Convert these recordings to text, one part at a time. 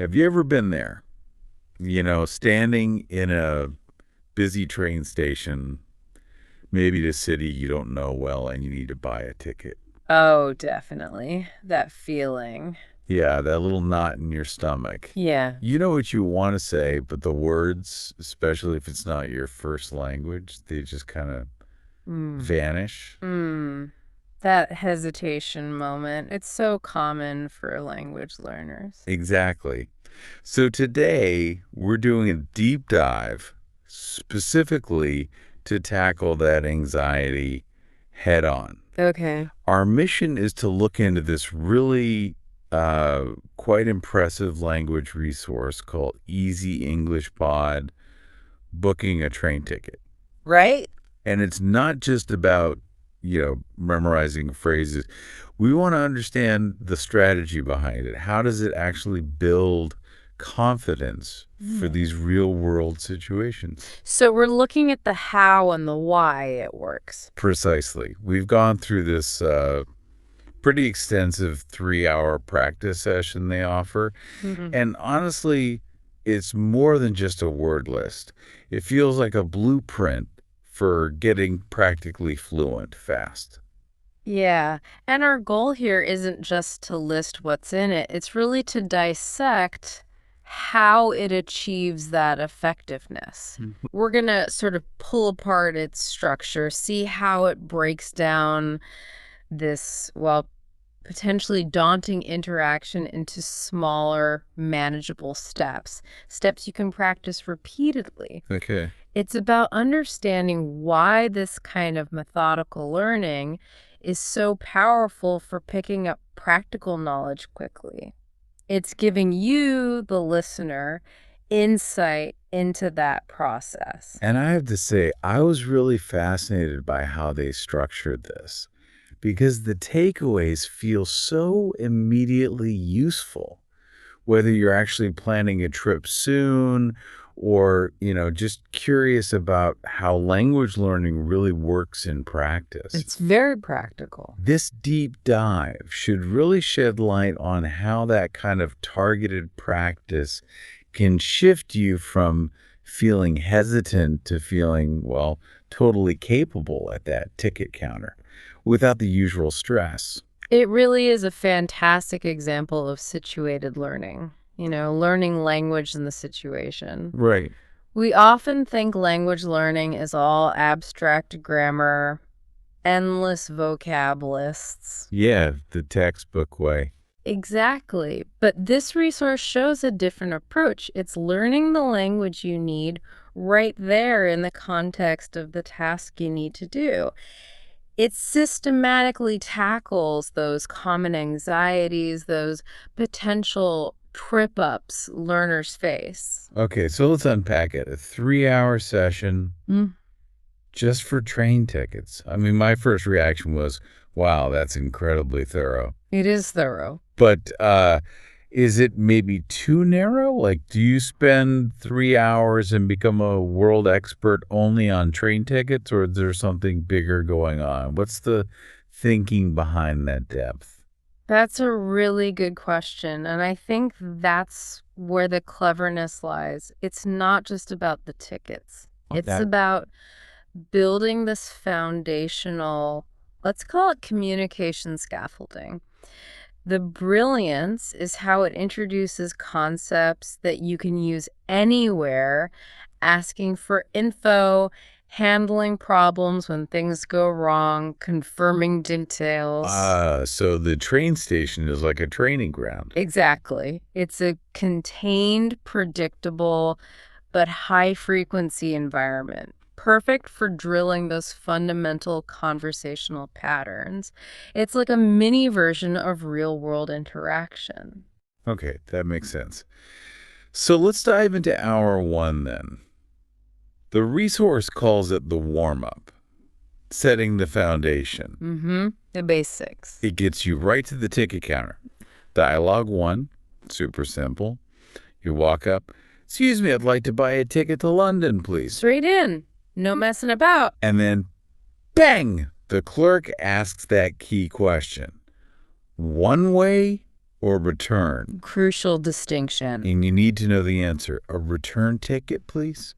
Have you ever been there? Standing in a busy train station, maybe the city you don't know well, and you need to buy a ticket. Oh, definitely. That feeling. Yeah, that little knot in your stomach. Yeah. You know what you want to say, but the words, especially if it's not your first language, they just kind of Mm. vanish. Mm. That hesitation moment. It's so common for language learners. Exactly. So today we're doing a deep dive specifically to tackle that anxiety head on. Okay. Our mission is to look into this really quite impressive language resource called Easy English Pod Booking a Train Ticket. Right? And it's not just about, memorizing phrases. We want to understand the strategy behind it. How does it actually build confidence for Mm. these real world situations? So we're looking at the how and the why it works. Precisely. We've gone through this pretty extensive 3 hour practice session they offer. Mhm. And honestly, it's more than just a word list. It feels like a blueprint for getting practically fluent fast. Yeah. And our goal here isn't just to list what's in it, it's really to dissect how it achieves that effectiveness. Mhm. We're going to sort of pull apart its structure, see how it breaks down this, well, potentially daunting interaction into smaller, manageable steps, steps you can practice repeatedly. Okay. It's about understanding why this kind of methodical learning is so powerful for picking up practical knowledge quickly. It's giving you, the listener, insight into that process. And I have to say, I was really fascinated by how they structured this because the takeaways feel so immediately useful, whether you're actually planning a trip soon or, just curious about how language learning really works in practice. It's very practical. This deep dive should really shed light on how that kind of targeted practice can shift you from feeling hesitant to feeling, well, totally capable at that ticket counter without the usual stress. It really is a fantastic example of situated learning, learning language in the situation. Right. We often think language learning is all abstract grammar, endless vocab lists. Yeah, the textbook way. Exactly. But this resource shows a different approach. It's learning the language you need right there in the context of the task you need to do. It systematically tackles those common anxieties, those potential trip ups learners face. Okay, so let's unpack it. A 3 hour session Mm. just for train tickets. I mean, my first reaction was, wow, that's incredibly thorough. It is thorough. But is it maybe too narrow? Like, do you spend 3 hours and become a world expert only on train tickets, or is there something bigger going on? What's the thinking behind that depth? That's a really good question. And I think that's where the cleverness lies. It's not just about the tickets, it's That about building this foundational, let's call it communication scaffolding. The brilliance is how it introduces concepts that you can use anywhere, asking for info, handling problems when things go wrong, confirming details. so the train station is like a training ground. Exactly. It's a contained, predictable, but high frequency environment, perfect for drilling those fundamental conversational patterns. It's like a mini version of real world interaction. Okay, that makes sense. So let's dive into hour one then. The resource calls it the warm up, setting the foundation. Mm-hmm. The basics. It gets you right to the ticket counter. Dialogue one, super simple. You walk up, excuse me, I'd like to buy a ticket to London, please. Straight in. No messing about. And then, bang, the clerk asks that key question. One way or return. Crucial distinction. And you need to know the answer. A return ticket, please?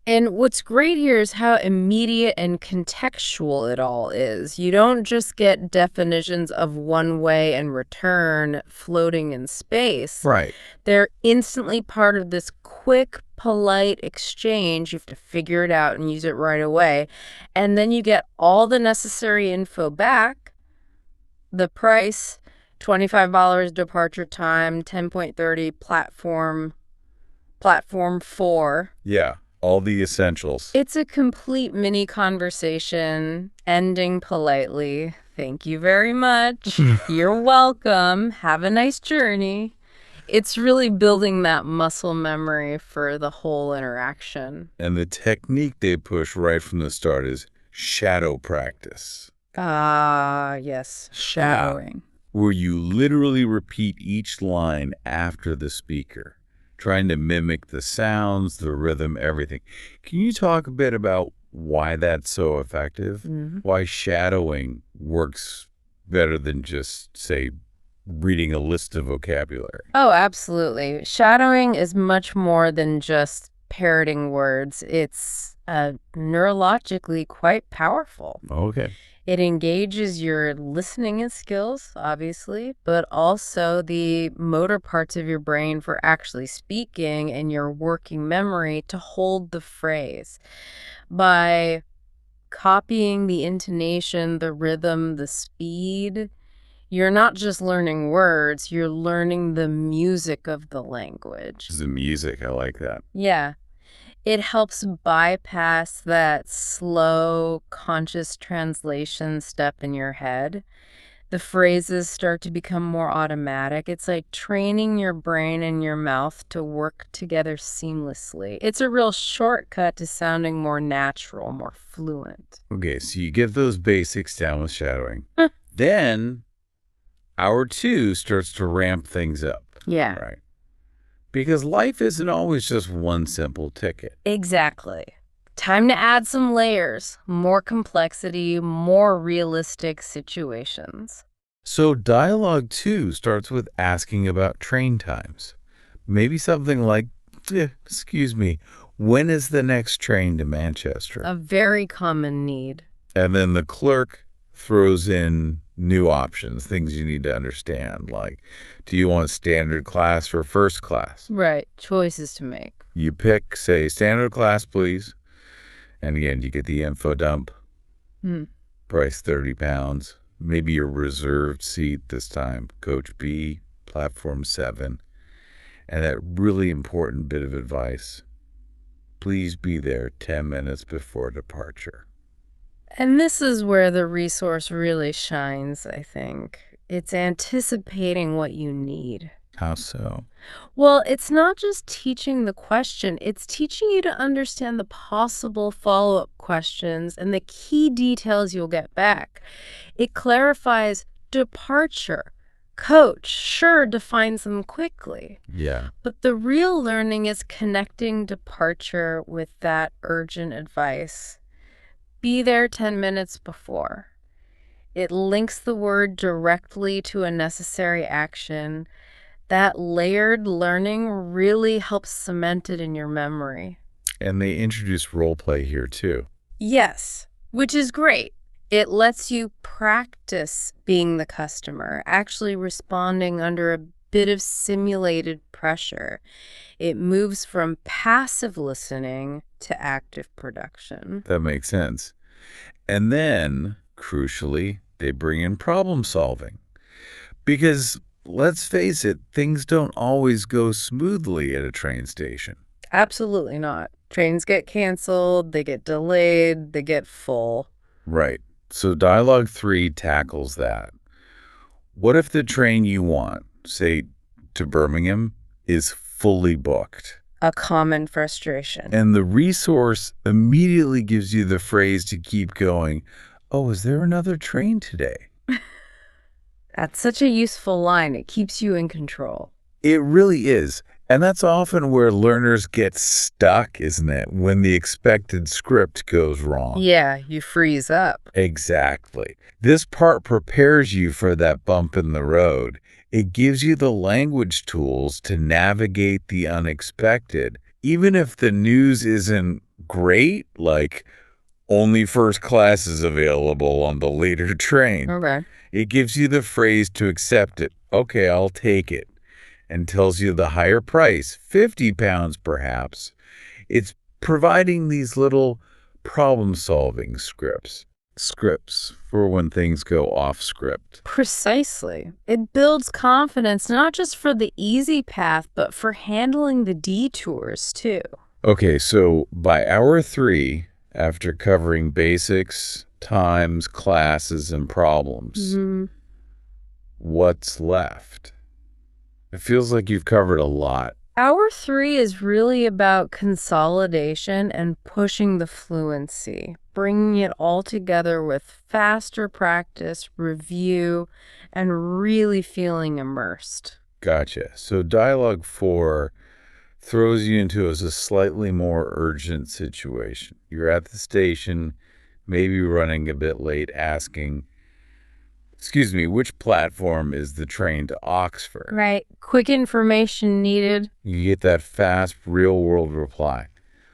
And what's great here is how immediate and contextual it all is. You don't just get definitions of one way and return floating in space. Right. They're instantly part of this quick, polite exchange. You have to figure it out and use it right away. And then you get all the necessary info back. The price, $25 departure time, 10.30 platform 4. Yeah. All the essentials. It's a complete mini conversation, ending politely. Thank you very much. You're welcome. Have a nice journey. It's really building that muscle memory for the whole interaction. And the technique they push right from the start is shadow practice. Ah, yes, shadowing. Where you literally repeat each line after the speaker, trying to mimic the sounds, the rhythm, everything. Can you talk a bit about why that's so effective? Why shadowing works better than just, say, reading a list of vocabulary? Oh, absolutely. Shadowing is much more than just parroting words. It's neurologically quite powerful. Okay. It engages your listening skills, obviously, but also the motor parts of your brain for actually speaking and your working memory to hold the phrase. By copying the intonation, the rhythm, the speed, you're not just learning words, you're learning the music of the language. The music, I like that. Yeah. It helps bypass that slow, conscious translation step in your head. The phrases start to become more automatic. It's like training your brain and your mouth to work together seamlessly. It's a real shortcut to sounding more natural, more fluent. Okay, so you get those basics down with shadowing. Then, hour 2 starts to ramp things up. Yeah. Right. Because life isn't always just one simple ticket. Exactly. Time to add some layers, more complexity, more realistic situations. So dialogue 2 starts with asking about train times. Maybe something like, excuse me, when is the next train to Manchester? A very common need. And then the clerk throws in new options, things you need to understand, like, do you want standard class or first class? Right, choices to make. You pick, say, standard class, please. And again, you get the info dump. Price £30. Maybe your reserved seat this time, coach B, platform 7. And that really important bit of advice, please be there 10 minutes before departure. And this is where the resource really shines, I think. It's anticipating what you need. How so? Well, it's not just teaching the question, it's teaching you to understand the possible follow-up questions and the key details you'll get back. It clarifies departure. Coach, sure, defines them quickly. Yeah. But the real learning is connecting departure with that urgent advice. Be there 10 minutes before. It links the word directly to a necessary action. That layered learning really helps cement it in your memory. And they introduce role play here too. Yes, which is great. It lets you practice being the customer, actually responding under a bit of simulated pressure. It moves from passive listening to active production. That makes sense. And then, crucially, they bring in problem solving. Because, let's face it, things don't always go smoothly at a train station. Absolutely not. Trains get canceled, they get delayed, they get full. Right. So dialogue 3 tackles that. What if the train you want, say to Birmingham, is fully booked? A common frustration. And the resource immediately gives you the phrase to keep going, oh, is there another train today? That's such a useful line. It keeps you in control. It really is. And that's often where learners get stuck, isn't it? When the expected script goes wrong. Yeah, you freeze up. Exactly. This part prepares you for that bump in the road. It gives you the language tools to navigate the unexpected, even if the news isn't great, like only first class is available on the later train. Okay. It gives you the phrase to accept it. Okay, I'll take it. And tells you the higher price, £50 perhaps. It's providing these little problem-solving scripts for when things go off script. Precisely. It builds confidence not just for the easy path, but for handling the detours too. Okay, so by hour 3, after covering basics, times, classes, and problems, what's left? It feels like you've covered a lot. Hour 3 is really about consolidation and pushing the fluency, bringing it all together with faster practice, review, and really feeling immersed. Gotcha. So dialogue 4 throws you into a slightly more urgent situation. You're at the station, maybe running a bit late, asking, excuse me, which platform is the train to Oxford? Right. Quick information needed. You get that fast, real-world reply.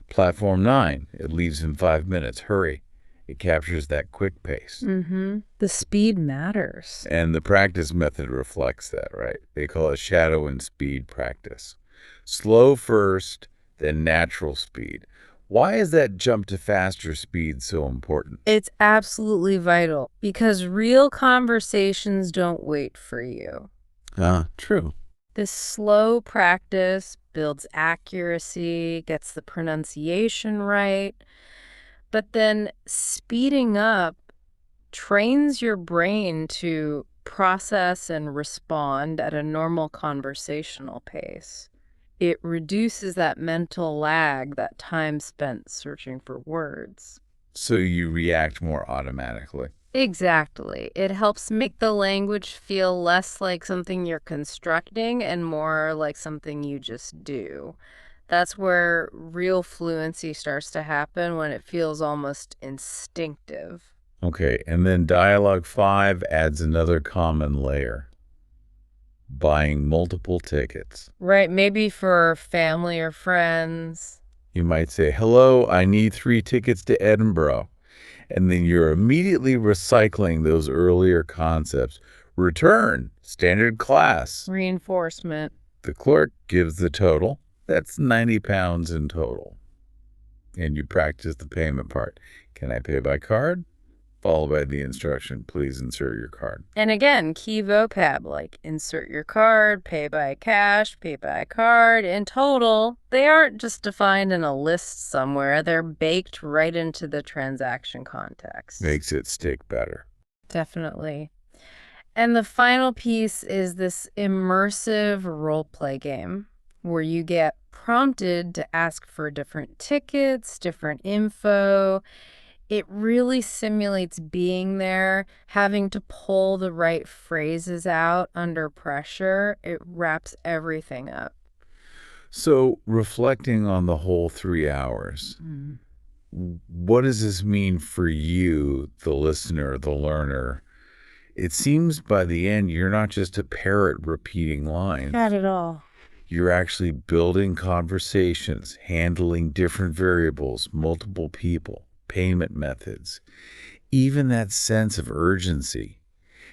Platform 9, it leaves in 5 minutes. Hurry. It captures that quick pace. The speed matters. And the practice method reflects that, right? They call it shadow and speed practice. Slow first, then natural speed. Why is that jump to faster speed so important? It's absolutely vital because real conversations don't wait for you. True. This slow practice builds accuracy, gets the pronunciation right, but then speeding up trains your brain to process and respond at a normal conversational pace. It reduces that mental lag, that time spent searching for words. So you react more automatically. Exactly. It helps make the language feel less like something you're constructing and more like something you just do. That's where real fluency starts to happen, when it feels almost instinctive. Okay, and then dialogue 5 adds another common layer. Buying multiple tickets. Right, maybe for family or friends. You might say, hello, I need 3 tickets to Edinburgh. And then you're immediately recycling those earlier concepts. Return, standard class. Reinforcement. The clerk gives the total. That's £90 in total. And you practice the payment part. Can I pay by card? Followed by the instruction, please insert your card. And again, key vocab like insert your card, pay by cash, pay by card. In total, they aren't just defined in a list somewhere. They're baked right into the transaction context. Makes it stick better. Definitely. And the final piece is this immersive role play game where you get prompted to ask for different tickets, different info. It really simulates being there, having to pull the right phrases out under pressure. It wraps everything up. So, reflecting on the whole 3 hours, what does this mean for you, the listener, the learner? It seems by the end, you're not just a parrot repeating lines. Not at all. You're actually building conversations, handling different variables, multiple people, payment methods, even that sense of urgency.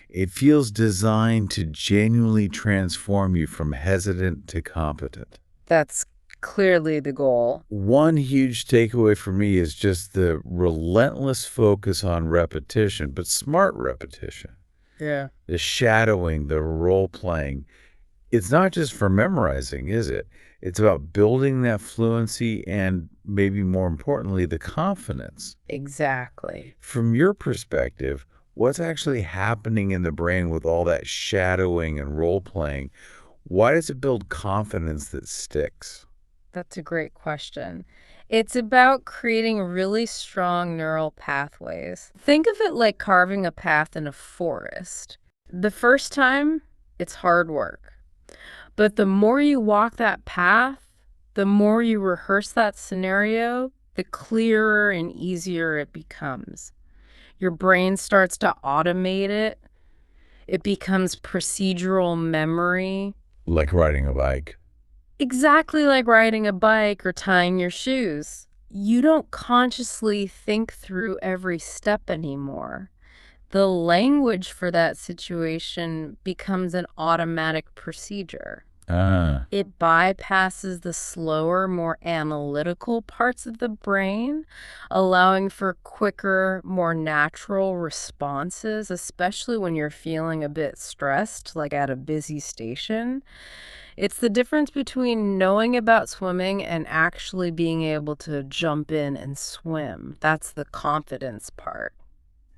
It feels designed to genuinely transform you from hesitant to competent. That's clearly the goal. One huge takeaway for me is just the relentless focus on repetition, but smart repetition. Yeah. The shadowing, the role-playing. It's not just for memorizing, is it? It's about building that fluency and, maybe more importantly, the confidence. Exactly. From your perspective, what's actually happening in the brain with all that shadowing and role-playing? Why does it build confidence that sticks? That's a great question. It's about creating really strong neural pathways. Think of it like carving a path in a forest. The first time, it's hard work. But the more you walk that path, the more you rehearse that scenario, the clearer and easier it becomes. Your brain starts to automate it. It becomes procedural memory, Like riding a bike. exactly like riding a bike or tying your shoes. You don't consciously think through every step anymore. The language for that situation becomes an automatic procedure. Ah. It bypasses the slower, more analytical parts of the brain, allowing for quicker, more natural responses, especially when you're feeling a bit stressed, like at a busy station. It's the difference between knowing about swimming and actually being able to jump in and swim. That's the confidence part.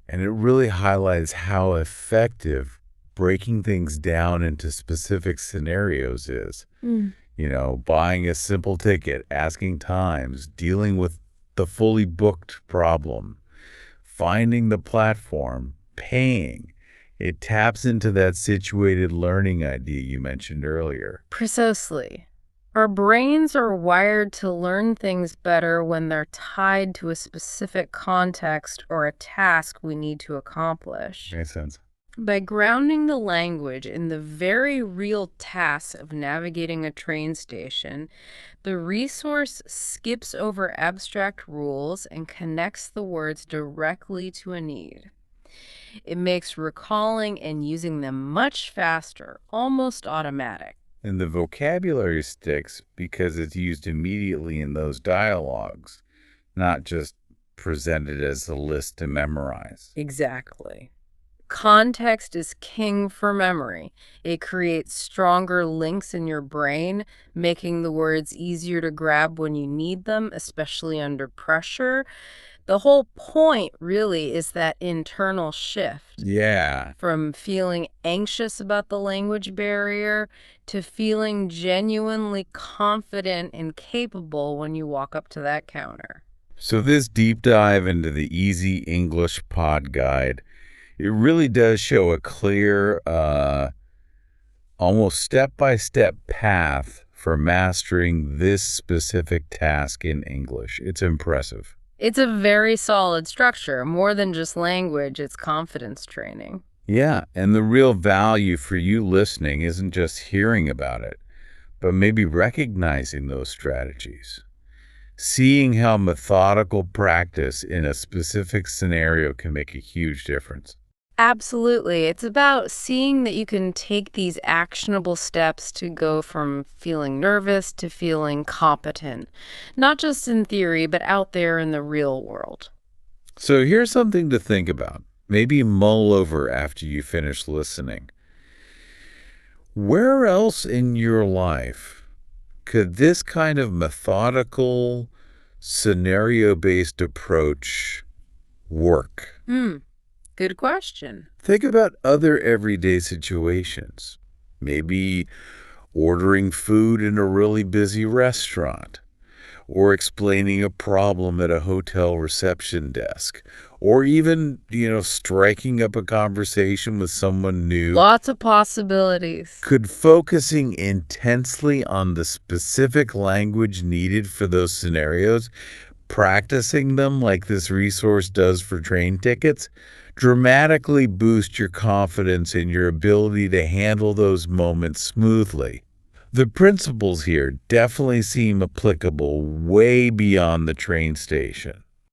And it really highlights how effective breaking things down into specific scenarios is. Buying a simple ticket, asking times, dealing with the fully booked problem, finding the platform, paying. It taps into that situated learning idea you mentioned earlier. Precisely. Our brains are wired to learn things better when they're tied to a specific context or a task we need to accomplish. Makes sense. By grounding the language in the very real task of navigating a train station, the resource skips over abstract rules and connects the words directly to a need. It makes recalling and using them much faster, almost automatic. And the vocabulary sticks because it's used immediately in those dialogues, not just presented as a list to memorize. Exactly. Context is king for memory. It creates stronger links in your brain, making the words easier to grab when you need them, especially under pressure. The whole point, really, is that internal shift Yeah. from feeling anxious about the language barrier to feeling genuinely confident and capable when you walk up to that counter. So this deep dive into the Easy English Pod Guide, it really does show a clear, almost step-by-step path for mastering this specific task in English. It's impressive. It's a very solid structure. More than just language, it's confidence training. Yeah, and the real value for you listening isn't just hearing about it, but maybe recognizing those strategies. Seeing how methodical practice in a specific scenario can make a huge difference. Absolutely. It's about seeing that you can take these actionable steps to go from feeling nervous to feeling competent, not just in theory, but out there in the real world. So here's something to think about. Maybe mull over after you finish listening. Where else in your life could this kind of methodical, scenario-based approach work? Good question. Think about other everyday situations. Maybe ordering food in a really busy restaurant, or explaining a problem at a hotel reception desk, or even, striking up a conversation with someone new. Lots of possibilities. Could focusing intensely on the specific language needed for those scenarios, practicing them like this resource does for train tickets, dramatically boost your confidence in your ability to handle those moments smoothly? The principles here definitely seem applicable way beyond the train station.